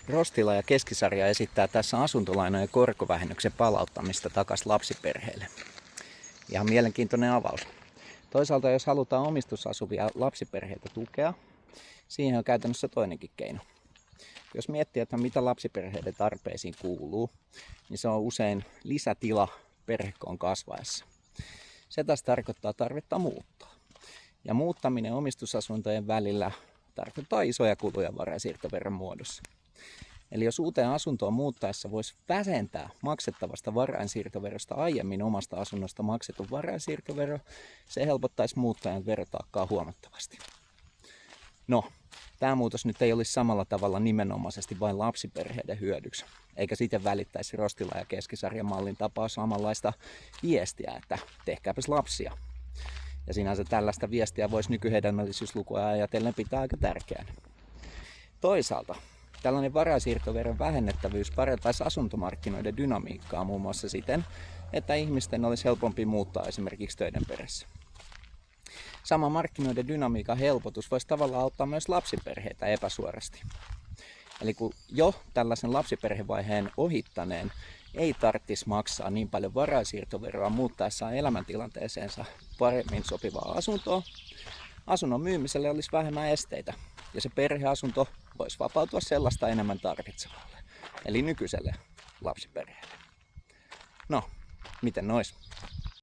Rostila ja Keskisarja esittää tässä asuntolainojen korkovähennyksen palauttamista takaisin lapsiperheille. Ihan mielenkiintoinen avaus. Toisaalta jos halutaan omistusasuvia lapsiperheitä tukea, siihen on käytännössä toinenkin keino. Jos miettii, että mitä lapsiperheiden tarpeisiin kuuluu, niin se on usein lisätila perhekoon kasvaessa. Se taas tarkoittaa tarvetta muuttaa. Ja muuttaminen omistusasuntojen välillä tarkoittaa isoja kuluja varainsiirtoveron muodossa. Eli jos uuteen asuntoon muuttaessa voisi vähentää maksettavasta varainsiirtoverosta aiemmin omasta asunnosta maksetun varainsiirtovero, se helpottaisi muuttajan verotaakkaa huomattavasti. No, tämä muutos nyt ei olisi samalla tavalla nimenomaisesti vain lapsiperheiden hyödyksi, eikä siten välittäisi Rostila ja Keskisarjan mallin tapaa samanlaista viestiä, että tehkääpäs lapsia. Ja sinänsä tällaista viestiä voisi nykyhedelmällisyyslukua ajatellen pitää aika tärkeänä. Toisaalta tällainen varainsiirtoveron vähennettävyys parantaisi asuntomarkkinoiden dynamiikkaa muun muassa siten, että ihmisten olisi helpompi muuttaa esimerkiksi töiden perässä. Sama markkinoiden dynamiikan helpotus voisi tavallaan auttaa myös lapsiperheitä epäsuorasti. Eli kun jo tällaisen lapsiperhevaiheen ohittaneen ei tarvitsisi maksaa niin paljon varainsiirtoveroa muuttaessaan elämäntilanteeseensa paremmin sopivaa asuntoa, asunnon myymiselle olisi vähemmän esteitä ja se perheasunto voisi vapautua sellaista enemmän tarvitsevalle, eli nykyiselle lapsiperheelle. No, miten nois?